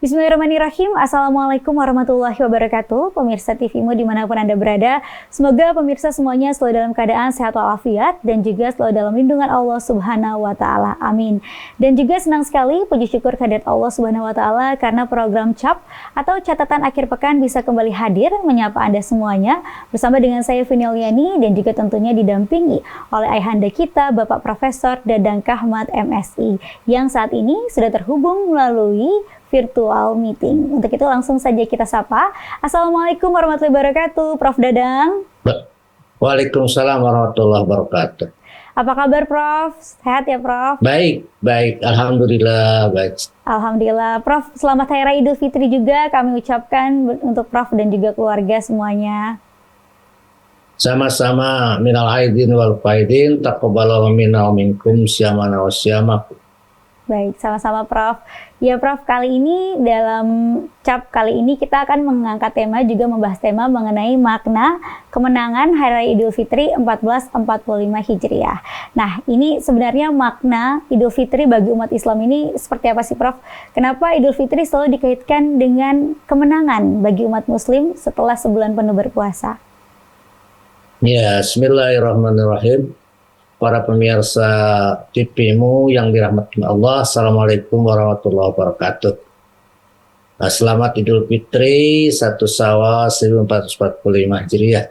Bismillahirrahmanirrahim. Assalamualaikum warahmatullahi wabarakatuh. Pemirsa TVmu dimanapun Anda berada, semoga pemirsa semuanya selalu dalam keadaan sehat walafiat dan juga selalu dalam lindungan Allah Subhanahu wa Ta'ala. Amin. Dan juga senang sekali, puji syukur kehadirat Allah Subhanahu wa Ta'ala karena program CAP atau catatan akhir pekan bisa kembali hadir menyapa Anda semuanya bersama dengan saya Vini Liani dan juga tentunya didampingi oleh ayahanda kita Bapak Profesor Dadang Kahmat MSI yang saat ini sudah terhubung melalui virtual meeting. Untuk itu langsung saja kita sapa. Assalamualaikum warahmatullahi wabarakatuh, Prof. Dadang. Waalaikumsalam warahmatullahi wabarakatuh. Apa kabar, Prof? Sehat ya, Prof? Baik. Alhamdulillah, baik. Alhamdulillah. Prof, selamat Hari Raya Idul Fitri juga kami ucapkan untuk Prof dan juga keluarga semuanya. Sama-sama, minal aidin wal faidin, taqabbalallahu minna wa minkum syamana wa syamakum. Baik, sama-sama Prof. Ya Prof, kali ini dalam CAP kali ini kita akan mengangkat tema, juga membahas tema mengenai makna kemenangan Hari Raya Idul Fitri 1445 Hijriah. Nah, ini sebenarnya makna Idul Fitri bagi umat Islam ini seperti apa sih Prof? Kenapa Idul Fitri selalu dikaitkan dengan kemenangan bagi umat Muslim setelah sebulan penuh berpuasa? Ya, bismillahirrahmanirrahim. Para pemirsa TVmu yang dirahmati Allah, Assalamualaikum warahmatullahi wabarakatuh. Selamat Idul Fitri 1 Syawal 1445 Hijriah.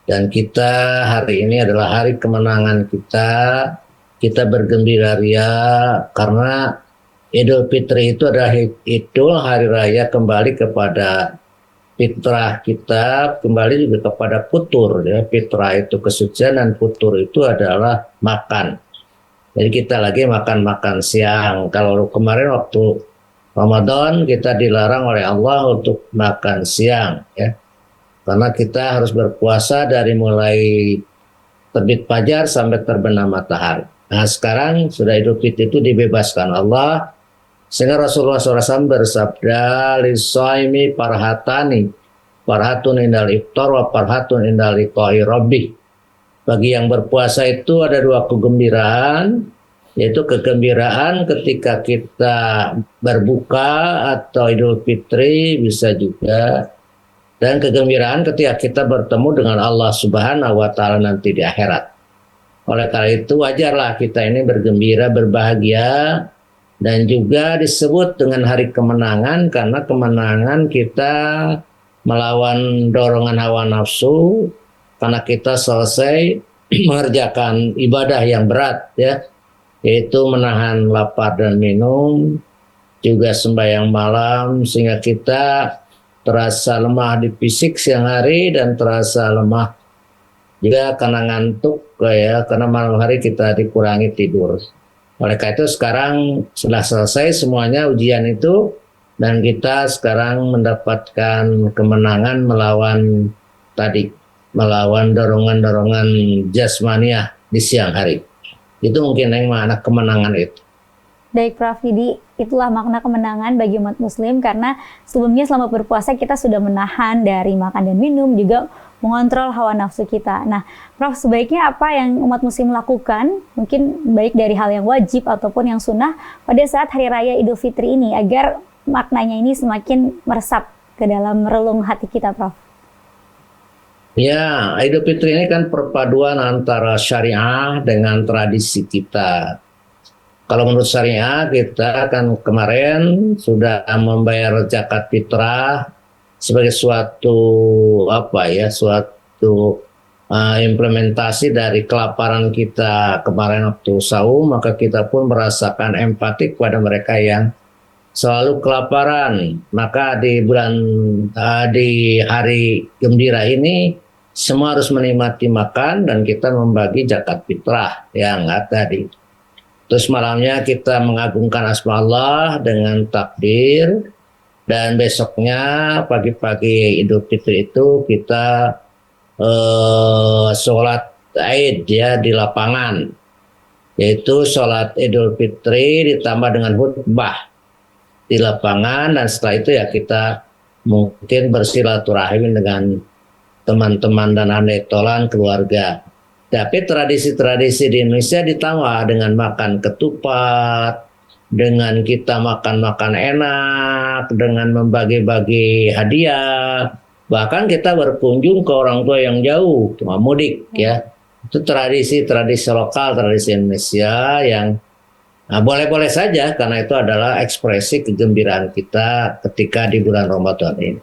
Dan kita hari ini adalah hari kemenangan kita. Kita bergembira ria karena Idul Fitri itu adalah idul hari raya kembali kepada fitrah kita, kembali juga kepada futur ya. Fitrah itu kesucian dan futur itu adalah makan. Jadi kita lagi makan siang. Kalau kemarin waktu Ramadan kita dilarang oleh Allah untuk makan siang ya. Karena kita harus berpuasa dari mulai terbit fajar sampai terbenam matahari. Nah, sekarang sudah Idul Fitri itu dibebaskan Allah. Sehingga Rasulullah SAW bersabda, "Lisaimi parhatani, parhatun indal iftar wa parhatun indal liqa'i rabbih." Bagi yang berpuasa itu ada dua kegembiraan, yaitu kegembiraan ketika kita berbuka atau Idul Fitri bisa juga, dan kegembiraan ketika kita bertemu dengan Allah Subhanahu wa Ta'ala nanti di akhirat. Oleh karena itu wajarlah kita ini bergembira, berbahagia. Dan juga disebut dengan hari kemenangan karena kemenangan kita melawan dorongan hawa nafsu, karena kita selesai mengerjakan ibadah yang berat ya, yaitu menahan lapar dan minum, juga sembahyang malam, sehingga kita terasa lemah di fisik siang hari dan terasa lemah juga karena ngantuk ya, karena malam hari kita dikurangi tidur. Oleh karena itu sekarang sudah selesai semuanya ujian itu, dan kita sekarang mendapatkan kemenangan melawan dorongan-dorongan jasmaniah di siang hari. Itu mungkin yang makna kemenangan itu. Baik Prof, jadi itulah makna kemenangan bagi umat Muslim karena sebelumnya selama berpuasa kita sudah menahan dari makan dan minum, juga mengontrol hawa nafsu kita. Nah, Prof, sebaiknya apa yang umat Muslim lakukan, mungkin baik dari hal yang wajib ataupun yang sunnah pada saat Hari Raya Idul Fitri ini agar maknanya ini semakin meresap ke dalam relung hati kita, Prof? Ya, Idul Fitri ini kan perpaduan antara syariah dengan tradisi kita. Kalau menurut syariah kita kan kemarin sudah membayar zakat fitrah sebagai suatu implementasi dari kelaparan kita kemarin waktu saum, maka kita pun merasakan empati kepada mereka yang selalu kelaparan. Maka di hari gembira ini semua harus menikmati makan dan kita membagi zakat fitrah yang tadi. Terus malamnya kita mengagungkan asma Allah dengan takbir. Dan besoknya pagi-pagi Idul Fitri itu kita sholat Id ya di lapangan, yaitu sholat Idul Fitri ditambah dengan khutbah di lapangan, dan setelah itu ya kita mungkin bersilaturahim dengan teman-teman dan anetolan keluarga. Tapi tradisi-tradisi di Indonesia ditambah dengan makan ketupat, dengan kita makan-makan enak, dengan membagi-bagi hadiah, bahkan kita berkunjung ke orang tua yang jauh, cuma mudik ya. Itu tradisi-tradisi lokal, tradisi Indonesia yang boleh-boleh saja karena itu adalah ekspresi kegembiraan kita ketika di bulan Ramadan ini.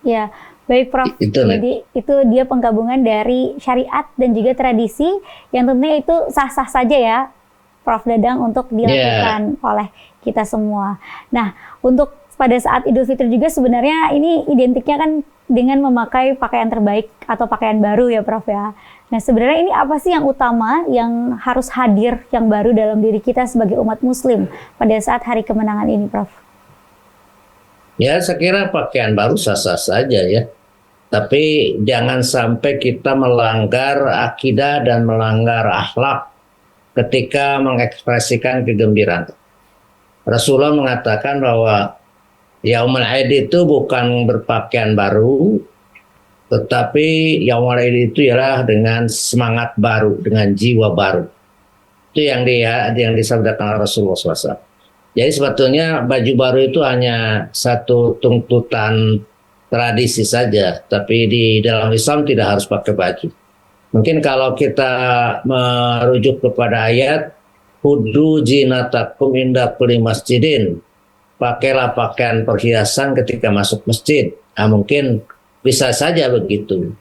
Ya, baik Prof. Jadi itu dia penggabungan dari syariat dan juga tradisi yang tentunya itu sah-sah saja ya, Prof Dadang, untuk dilakukan oleh kita semua. Nah, untuk pada saat Idul Fitri juga sebenarnya ini identiknya kan dengan memakai pakaian terbaik atau pakaian baru ya Prof ya. Nah, sebenarnya ini apa sih yang utama yang harus hadir yang baru dalam diri kita sebagai umat muslim pada saat hari kemenangan ini, Prof? Ya, saya kira pakaian baru sah-sah saja ya. Tapi jangan sampai kita melanggar akidah dan melanggar akhlak ketika mengekspresikan kegembiraan. Rasulullah mengatakan bahwa Yaumul Aid itu bukan berpakaian baru, tetapi Yaumul Aid itu ialah dengan semangat baru, dengan jiwa baru. Itu yang disabdakan Rasulullah SAW. Jadi sebetulnya baju baru itu hanya satu tuntutan tradisi saja, tapi di dalam Islam tidak harus pakai baju. Mungkin kalau kita merujuk kepada ayat Hudu jinatakum inda kulli masjidin, pakailah pakaian perhiasan ketika masuk masjid. Nah, mungkin bisa saja begitu.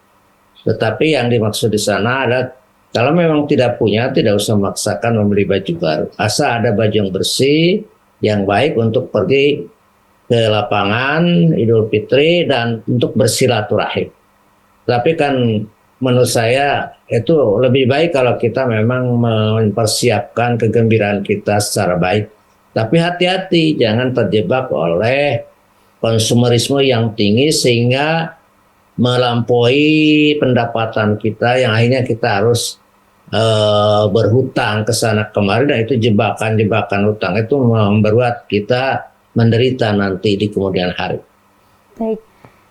Tetapi yang dimaksud di sana adalah kalau memang tidak punya, tidak usah memaksakan membeli baju baru. Asal ada baju yang bersih, yang baik untuk pergi ke lapangan Idul Fitri dan untuk bersilaturahim. Tapi kan menurut saya itu lebih baik kalau kita memang mempersiapkan kegembiraan kita secara baik. Tapi hati-hati, jangan terjebak oleh konsumerisme yang tinggi sehingga melampaui pendapatan kita yang akhirnya kita harus berhutang ke sana kemari, dan itu jebakan-jebakan hutang itu membuat kita menderita nanti di kemudian hari. Baik,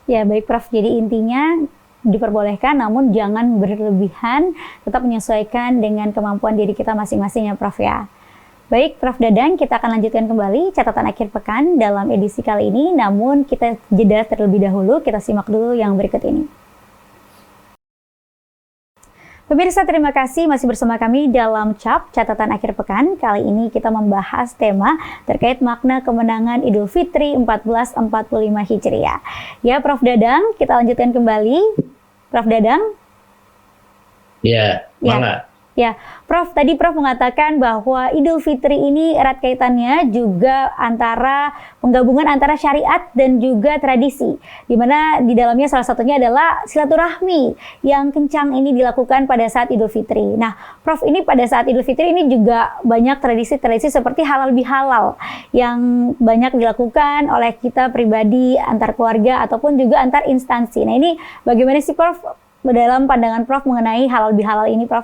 ya baik Prof. Jadi intinya diperbolehkan namun jangan berlebihan, tetap menyesuaikan dengan kemampuan diri kita masing-masing ya Prof ya. Baik Prof Dadang, kita akan lanjutkan kembali catatan akhir pekan dalam edisi kali ini, namun kita jeda terlebih dahulu, kita simak dulu yang berikut ini. Pemirsa, terima kasih masih bersama kami dalam CAP Catatan Akhir Pekan. Kali ini kita membahas tema terkait makna kemenangan Idul Fitri 1445 Hijriah. Ya Prof Dadang, kita lanjutkan kembali. Prof Dadang? Ya, mana? Ya, Prof, tadi Prof mengatakan bahwa Idul Fitri ini erat kaitannya juga antara penggabungan antara syariat dan juga tradisi, di mana di dalamnya salah satunya adalah silaturahmi yang kencang ini dilakukan pada saat Idul Fitri. Nah, Prof, ini pada saat Idul Fitri ini juga banyak tradisi-tradisi seperti halal bihalal yang banyak dilakukan oleh kita pribadi, antar keluarga ataupun juga antar instansi. Nah, ini bagaimana sih Prof dalam pandangan Prof mengenai halal bihalal ini, Prof?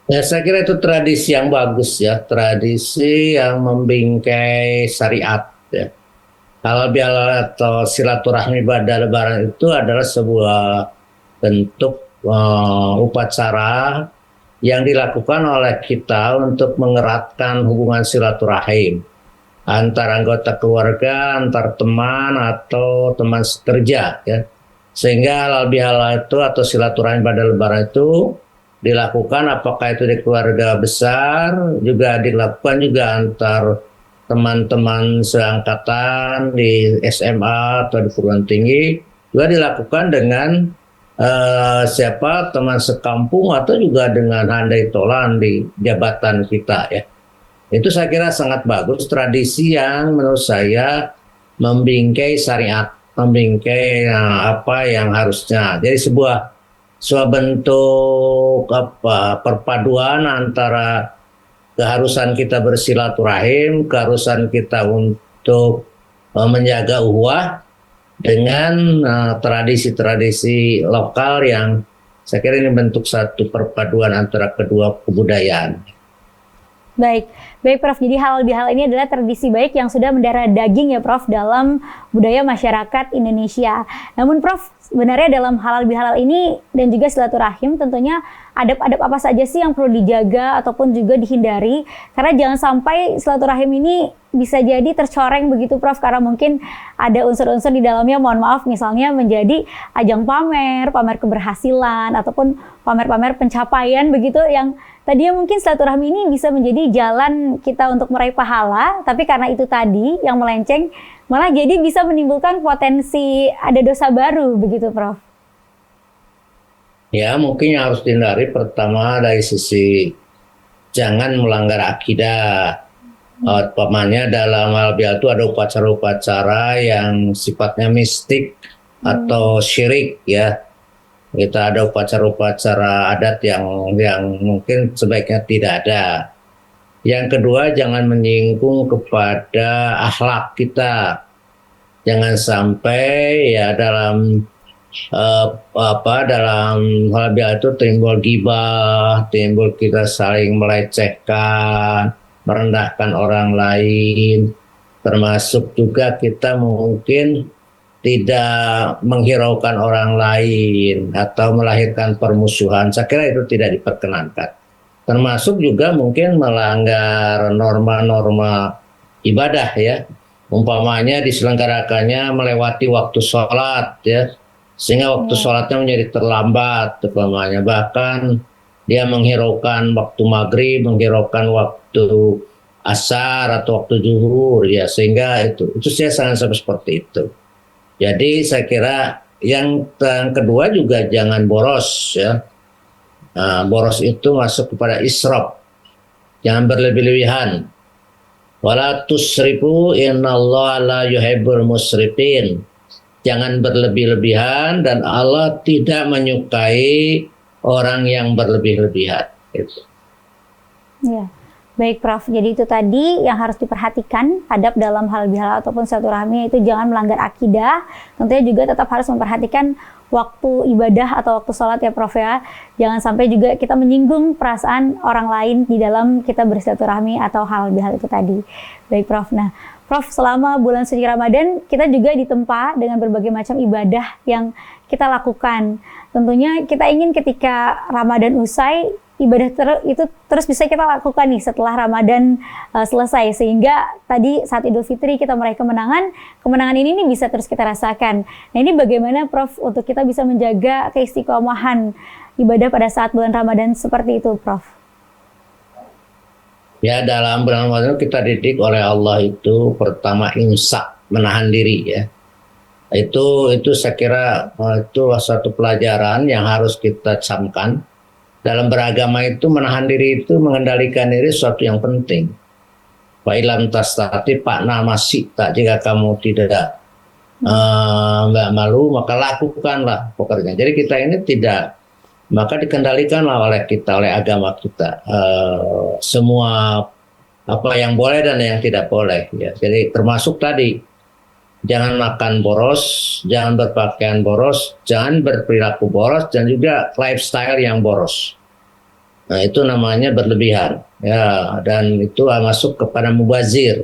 Ya, saya kira itu tradisi yang bagus ya, tradisi yang membingkai syariat ya. Halal bihalal atau silaturahmi pada Lebaran itu adalah sebuah bentuk upacara yang dilakukan oleh kita untuk mengeratkan hubungan silaturahim antar anggota keluarga, antar teman atau teman sekerja ya. Sehingga halal bihalal itu atau silaturahmi pada Lebaran itu dilakukan apakah itu di keluarga besar, juga dilakukan juga antar teman-teman seangkatan di SMA atau di perguruan tinggi, juga dilakukan dengan teman sekampung atau juga dengan handai tolan di jabatan kita ya. Itu saya kira sangat bagus, tradisi yang menurut saya membingkai syariat, membingkai apa yang harusnya. Jadi sebuah bentuk perpaduan antara keharusan kita bersilaturahim, keharusan kita untuk menjaga ukhuwah dengan tradisi-tradisi lokal yang saya kira ini bentuk satu perpaduan antara kedua kebudayaan. Baik, baik Prof. Jadi halal bihalal ini adalah tradisi baik yang sudah mendarah daging ya Prof dalam budaya masyarakat Indonesia. Namun Prof, sebenarnya dalam halal bihalal ini dan juga silaturahim tentunya adab-adab apa saja sih yang perlu dijaga ataupun juga dihindari? Karena jangan sampai silaturahim ini bisa jadi tercoreng begitu Prof, karena mungkin ada unsur-unsur di dalamnya, mohon maaf, misalnya menjadi ajang pamer, pamer keberhasilan ataupun pamer-pamer pencapaian begitu, yang tadinya mungkin silaturahmi ini bisa menjadi jalan kita untuk meraih pahala, tapi karena itu tadi yang melenceng, malah jadi bisa menimbulkan potensi ada dosa baru begitu Prof. Ya, mungkin yang harus dihindari pertama dari sisi jangan melanggar akidah. Umpamanya dalam halal bihalal itu ada upacara-upacara yang sifatnya mistik atau syirik ya. Kita ada upacara-upacara adat yang mungkin sebaiknya tidak ada. Yang kedua, jangan menyinggung kepada akhlak kita. Jangan sampai ya dalam dalam hal bihalal itu timbul ghibah, timbul kita saling melecehkan, merendahkan orang lain, termasuk juga kita mungkin tidak menghiraukan orang lain atau melahirkan permusuhan. Saya kira itu tidak diperkenankan. Termasuk juga mungkin melanggar norma-norma ibadah ya. Umpamanya diselenggarakannya melewati waktu sholat ya, sehingga waktu sholatnya menjadi terlambat umpamanya. Bahkan dia menghiraukan waktu maghrib, menghiraukan waktu asar atau waktu zuhur ya, sehingga itu saya sangat seperti itu. Jadi saya kira yang kedua juga jangan boros ya. Nah, boros itu masuk kepada israf. Jangan berlebih-lebihan. Wala tusrifu innallaha la yuhibbul musrifin. Jangan berlebih-lebihan dan Allah tidak menyukai orang yang berlebih-lebihan. Gitu. Ya. Baik Prof, jadi itu tadi yang harus diperhatikan adab dalam halal bihalal ataupun silaturahmi, itu jangan melanggar akidah. Tentunya juga tetap harus memperhatikan waktu ibadah atau waktu sholat ya Prof ya. Jangan sampai juga kita menyinggung perasaan orang lain di dalam kita bersilaturahmi atau halal bihalal itu tadi. Baik Prof, nah Prof, selama bulan suci Ramadan kita juga ditempa dengan berbagai macam ibadah yang kita lakukan. Tentunya kita ingin ketika Ramadan usai, ibadah itu terus bisa kita lakukan nih setelah Ramadan selesai, sehingga tadi saat Idul Fitri kita meraih kemenangan ini nih bisa terus kita rasakan. Nah ini bagaimana Prof untuk kita bisa menjaga keistiqomahan ibadah pada saat bulan Ramadan seperti itu Prof? Ya, dalam bulan Ramadan kita didik oleh Allah itu pertama imsak, menahan diri ya. Itu saya kira itu satu pelajaran yang harus kita camkan. Dalam beragama itu menahan diri itu mengendalikan diri sesuatu yang penting. Fa'ilam tastati pakna masih tak, jika kamu tidak nggak malu maka lakukanlah pekerjaan. Jadi kita ini tidak, maka dikendalikanlah oleh kita, oleh agama kita, semua apa yang boleh dan yang tidak boleh ya. Jadi termasuk tadi jangan makan boros, jangan berpakaian boros, jangan berperilaku boros, dan juga lifestyle yang boros. Nah itu namanya berlebihan ya, dan itu masuk kepada mubazir.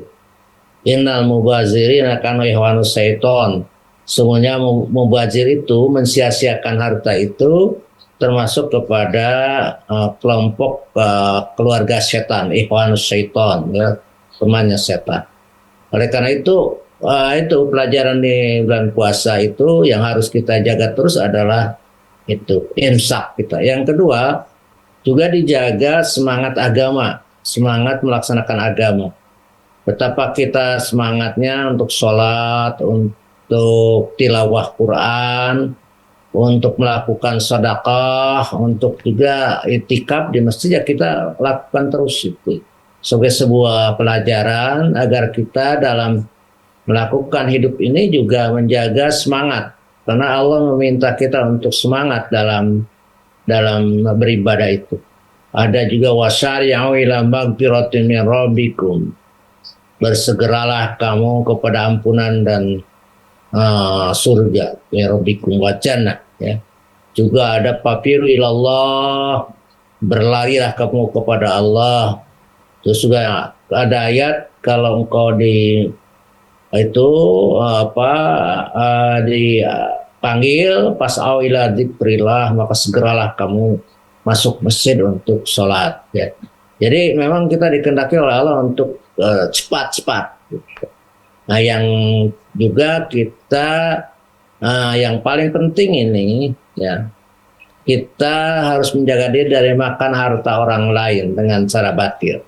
Innal mubazirin kanu ikhwanus syaiton. Semuanya mubazir itu mensia-siakan harta itu termasuk kepada kelompok keluarga setan, ikhwanus syaiton ya, temannya setan. Oleh karena itu pelajaran di bulan puasa itu yang harus kita jaga terus adalah itu imsak kita. Yang kedua juga dijaga semangat agama, semangat melaksanakan agama. Betapa kita semangatnya untuk sholat, untuk tilawah Quran, untuk melakukan sedekah, untuk juga itikaf di masjid, ya kita lakukan terus itu. Sebagai sebuah pelajaran agar kita dalam melakukan hidup ini juga menjaga semangat. Karena Allah meminta kita untuk semangat dalam beribadah itu. Ada juga wasari'u ila magfiratin min rabbikum. Bersegeralah kamu kepada ampunan dan surga min rabbikum wa jannah ya. Juga ada pafiru ilallah, berlarilah kamu kepada Allah. Terus juga ada ayat kalau engkau itu dipanggil pas'au ila dzikrillah, maka segeralah kamu masuk masjid untuk sholat, ya. Jadi memang kita dikehendaki oleh Allah untuk cepat-cepat. Nah, yang juga kita yang paling penting ini, ya, kita harus menjaga diri dari makan harta orang lain dengan cara batil.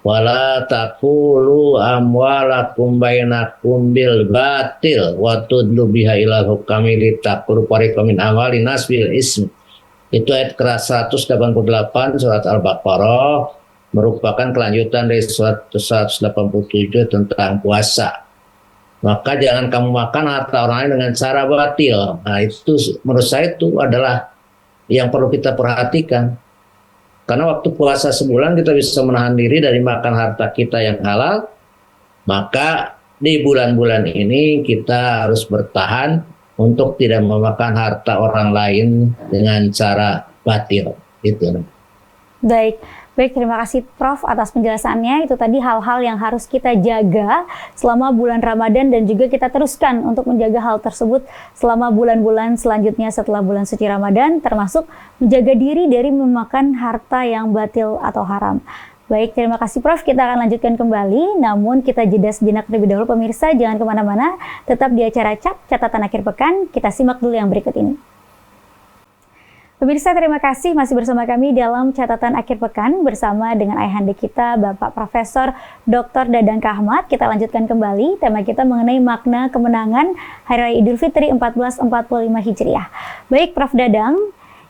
Wala taqulu amwalakum bainakum bil batil wa tudlu biha ilal hukami litakulu fariqam min amwalin nas bil ism. Itu ayat ke-188 surat Al-Baqarah, merupakan kelanjutan dari surat 187 tentang puasa. Maka jangan kamu makan harta orang lain dengan cara batil. Nah, itu menurut saya itu adalah yang perlu kita perhatikan. Karena waktu puasa sebulan kita bisa menahan diri dari makan harta kita yang halal, maka di bulan-bulan ini kita harus bertahan untuk tidak memakan harta orang lain dengan cara batil. Itu. Baik, terima kasih Prof atas penjelasannya. Itu tadi hal-hal yang harus kita jaga selama bulan Ramadan dan juga kita teruskan untuk menjaga hal tersebut selama bulan-bulan selanjutnya setelah bulan suci Ramadan, termasuk menjaga diri dari memakan harta yang batil atau haram. Baik, terima kasih Prof. Kita akan lanjutkan kembali, namun kita jeda sejenak terlebih dahulu. Pemirsa, jangan kemana-mana, tetap di acara CAP, Catatan Akhir Pekan. Kita simak dulu yang berikut ini. Pemirsa, terima kasih masih bersama kami dalam Catatan Akhir Pekan bersama dengan ayahanda kita, Bapak Profesor Dr. Dadang Kahmat. Kita lanjutkan kembali, tema kita mengenai makna kemenangan Hari Raya Idul Fitri 1445 Hijriah. Baik, Prof. Dadang,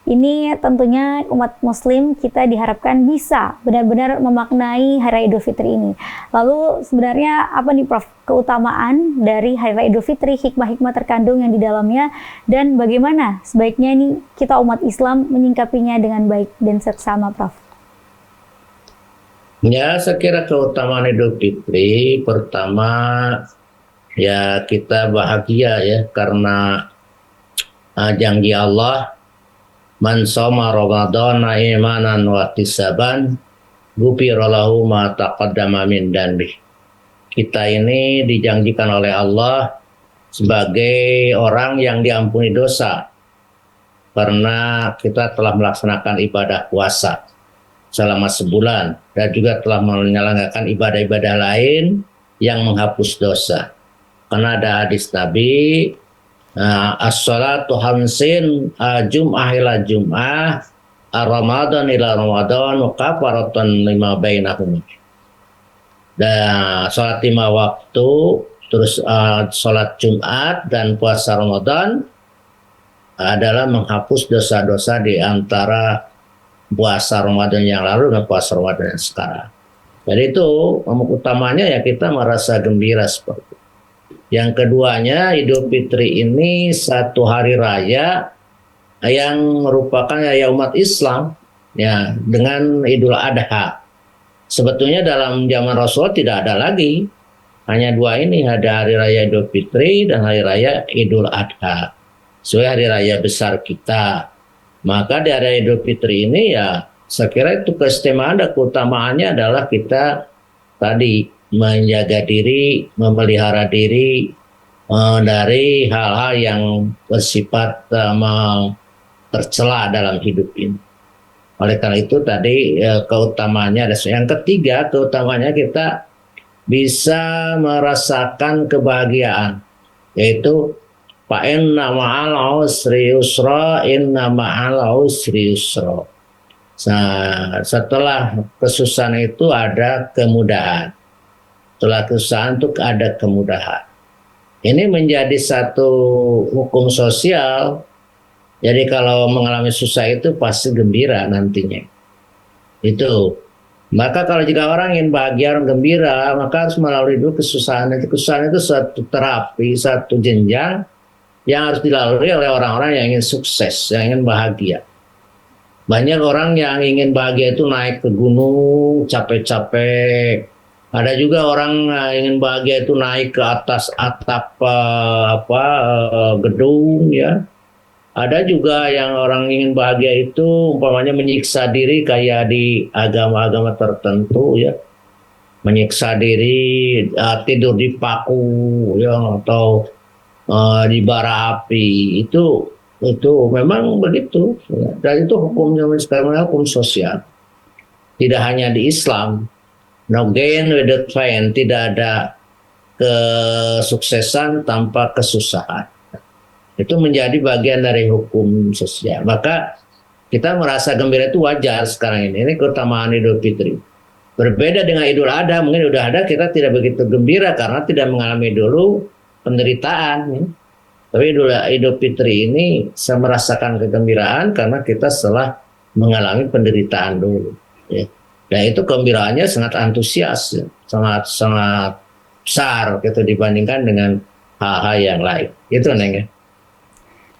ini tentunya umat muslim kita diharapkan bisa benar-benar memaknai Hari Raya Idul Fitri ini. Lalu sebenarnya apa nih Prof keutamaan dari Hari Raya Idul Fitri, hikmah-hikmah terkandung yang di dalamnya, dan bagaimana sebaiknya ini kita umat Islam menyingkapinya dengan baik dan seksama, Prof? Ya, saya kira keutamaan Idul Fitri pertama ya kita bahagia ya karena janji Allah, man shoma Ramadhana imanan wa ihtisaban ghufira lahu ma taqaddama min dhanbi. Kita ini dijanjikan oleh Allah sebagai orang yang diampuni dosa karena kita telah melaksanakan ibadah puasa selama sebulan dan juga telah menyelenggarakan ibadah-ibadah lain yang menghapus dosa. Karena ada hadis Nabi, as-salatu hamsin jum'ah ila jum'ah, Ramadan ila Ramadan, kafaratan lima bainahum. Dan sholat 5 waktu, terus sholat Jumat dan puasa Ramadan adalah menghapus dosa-dosa di antara puasa Ramadan yang lalu dan puasa Ramadan yang sekarang. Jadi itu utamanya ya kita merasa gembira seperti itu. Yang keduanya, Idul Fitri ini satu hari raya yang merupakan raya umat Islam ya dengan Idul Adha. Sebetulnya dalam zaman Rasul tidak ada lagi, hanya dua ini, ada hari raya Idul Fitri dan hari raya Idul Adha. Sesuai hari raya besar kita. Maka di hari Idul Fitri ini ya saya kira itu keistimewaan dan keutamaannya adalah kita tadi menjaga diri, memelihara diri dari hal-hal yang bersifat tercela dalam hidup ini. Oleh karena itu tadi keutamanya ada. Yang ketiga keutamanya kita bisa merasakan kebahagiaan, yaitu fa inna ma'al usri yusra, inna ma'al usri yusra. Setelah kesusahan itu ada kemudahan. Setelah kesusahan itu ada kemudahan. Ini menjadi satu hukum sosial. Jadi kalau mengalami susah itu pasti gembira nantinya. Itu. Maka kalau jika orang ingin bahagia, orang gembira, maka harus melalui dulu kesusahan. Kesusahan itu satu terapi, satu jenjang yang harus dilalui oleh orang-orang yang ingin sukses, yang ingin bahagia. Banyak orang yang ingin bahagia itu naik ke gunung, capek-capek. Ada juga orang ingin bahagia itu naik ke atas atap gedung ya. Ada juga yang orang ingin bahagia itu umpamanya menyiksa diri kayak di agama-agama tertentu ya, menyiksa diri, tidur di paku ya, atau di bara api itu memang begitu ya. Dan itu hukumnya sekarang hukum sosial, tidak hanya di Islam. No gain without pain, tidak ada kesuksesan tanpa kesusahan. Itu menjadi bagian dari hukum sosial. Maka kita merasa gembira itu wajar sekarang ini. Ini keutamaan Idul Fitri. Berbeda dengan Idul Adha, mungkin Idul Adha kita tidak begitu gembira karena tidak mengalami dulu penderitaan. Ya. Tapi Idul Fitri ini saya merasakan kegembiraan karena kita setelah mengalami penderitaan dulu. Ya. Dan itu gembiraannya sangat antusias, ya. sangat besar gitu dibandingkan dengan hal-hal yang lain. Itu Neng ya.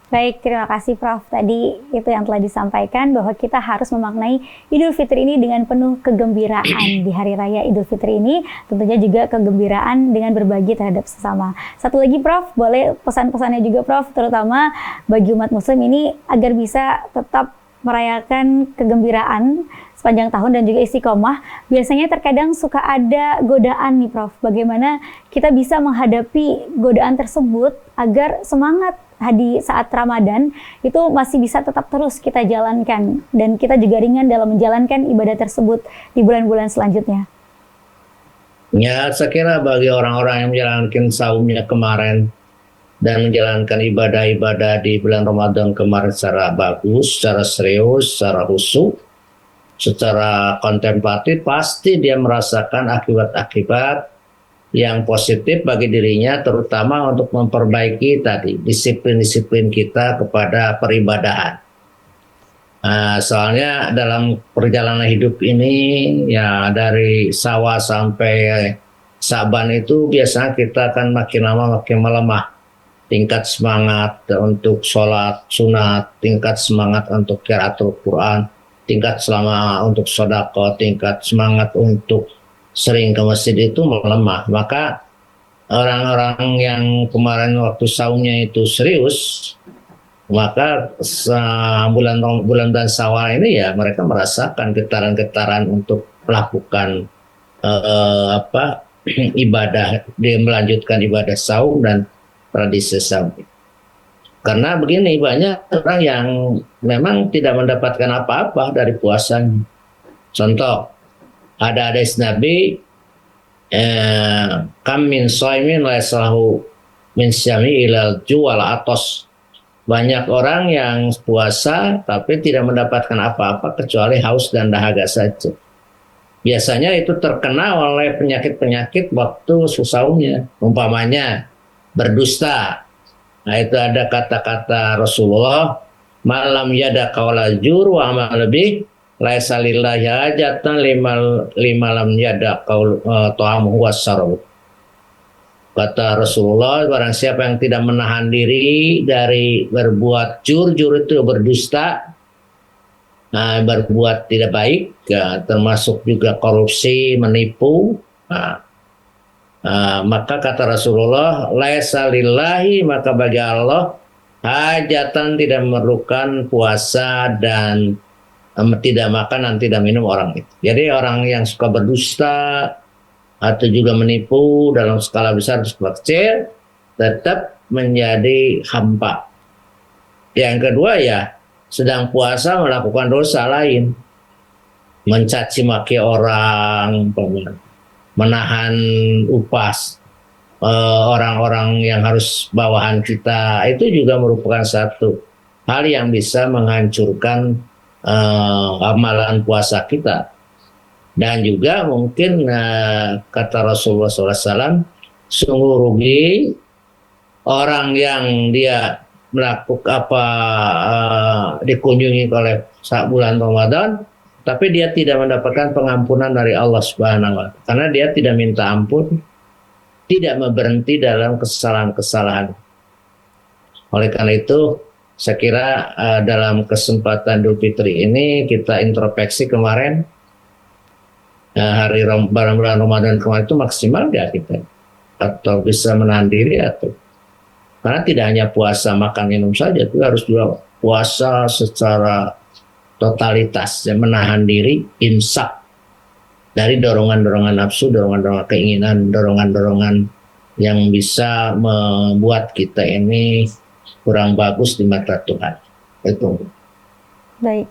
Baik, terima kasih Prof. Tadi itu yang telah disampaikan bahwa kita harus memaknai Idul Fitri ini dengan penuh kegembiraan di Hari Raya Idul Fitri ini. Tentunya juga kegembiraan dengan berbagi terhadap sesama. Satu lagi Prof, boleh pesan-pesannya juga Prof, terutama bagi umat muslim ini agar bisa tetap merayakan kegembiraan sepanjang tahun dan juga istiqomah. Biasanya terkadang suka ada godaan nih Prof. Bagaimana kita bisa menghadapi godaan tersebut agar semangat di saat Ramadan itu masih bisa tetap terus kita jalankan dan kita juga ringan dalam menjalankan ibadah tersebut di bulan-bulan selanjutnya. Ya, saya kira bagi orang-orang yang menjalankan saumnya kemarin dan menjalankan ibadah-ibadah di bulan Ramadan kemarin secara bagus, secara serius, secara khusyuk, secara kontemplatif, pasti dia merasakan akibat-akibat yang positif bagi dirinya, terutama untuk memperbaiki tadi disiplin-disiplin kita kepada peribadahan. Soalnya dalam perjalanan hidup ini ya dari Syawal sampai Syaban itu biasanya kita akan makin lama makin melemah. Tingkat semangat untuk sholat sunat, tingkat semangat untuk qiraatul Quran, tingkat semangat untuk sedekah, tingkat semangat untuk sering ke masjid itu melemah. Maka orang-orang yang kemarin waktu saumnya itu serius, maka bulan Syawal ini ya mereka merasakan getaran-getaran untuk melakukan ibadah, dia melanjutkan ibadah saum dan tradisi saum. Karena begini, banyak orang yang memang tidak mendapatkan apa-apa dari puasanya. Contoh, ada hadis Nabi, kam min shaimin la yaslahu min syami ilal juwal atos. Banyak orang yang puasa tapi tidak mendapatkan apa-apa kecuali haus dan dahaga saja. Biasanya itu terkena oleh penyakit-penyakit waktu saumnya. Umpamanya berdusta. Nah, itu ada kata-kata Rasulullah, malam yada qaula jur wa amal lebih laisa lillahi hajatan lima lam yada qaul ta'amuhu wasyarabu. Kata Rasulullah, barang siapa yang tidak menahan diri dari berbuat jur itu berdusta, berbuat tidak baik, ya, termasuk juga korupsi, menipu, maka kata Rasulullah, laisa lillahi, maka bagi Allah hajatan, tidak memerlukan puasa dan tidak makan dan tidak minum orang itu. Jadi orang yang suka berdusta atau juga menipu dalam skala besar atau skala kecil tetap menjadi hampa. Yang kedua ya, sedang puasa melakukan dosa lain, mencaci maki orang, menahan upas orang-orang yang harus bawahan kita, itu juga merupakan satu hal yang bisa menghancurkan amalan puasa kita. Dan juga mungkin kata Rasulullah SAW, sungguh rugi orang yang dia melakukan dikunjungi oleh saat bulan Ramadan, tapi dia tidak mendapatkan pengampunan dari Allah Subhanahu wa Ta'ala, karena dia tidak minta ampun, tidak berhenti dalam kesalahan-kesalahan. Oleh karena itu, saya kira dalam kesempatan Idul Fitri ini kita introspeksi kemarin, hari bulan Ramadan kemarin itu maksimal nggak kita, atau bisa menahan diri, atau karena tidak hanya puasa makan minum saja, itu harus juga puasa secara totalitas, ya, menahan diri, imsak dari dorongan-dorongan nafsu, dorongan-dorongan keinginan, dorongan-dorongan yang bisa membuat kita ini kurang bagus di mata Tuhan. Itu. Baik.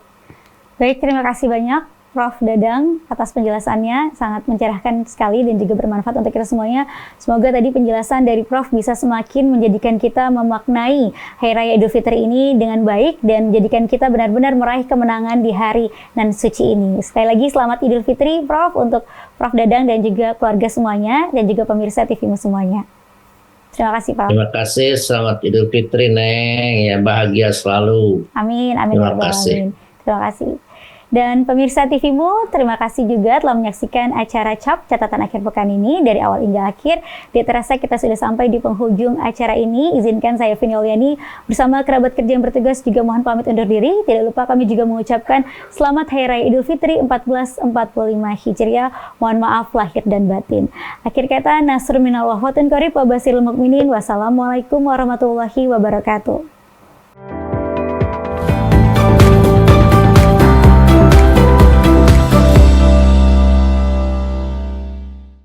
Baik, terima kasih banyak Prof. Dadang atas penjelasannya, sangat mencerahkan sekali dan juga bermanfaat untuk kita semuanya. Semoga tadi penjelasan dari Prof bisa semakin menjadikan kita memaknai Hari Raya Idul Fitri ini dengan baik dan menjadikan kita benar-benar meraih kemenangan di hari nan suci ini. Sekali lagi selamat Idul Fitri Prof untuk Prof. Dadang dan juga keluarga semuanya dan juga pemirsa TV-mu semuanya. Terima kasih Prof. Terima kasih, selamat Idul Fitri Neng, ya bahagia selalu. Amin, amin. Terima kasih. Terima kasih. Dan pemirsa TV-mu, terima kasih juga telah menyaksikan acara CAP Catatan Akhir Pekan ini dari awal hingga akhir. Tidak terasa kita sudah sampai di penghujung acara ini. Izinkan saya Vini Oliani bersama kerabat kerja yang bertugas juga mohon pamit undur diri. Tidak lupa kami juga mengucapkan selamat Hari Raya Idul Fitri 1445 Hijriah. Mohon maaf lahir dan batin. Akhir kata, nasrun minallah wa tun qarib wa basyiril mukminin. Wassalamualaikum warahmatullahi wabarakatuh.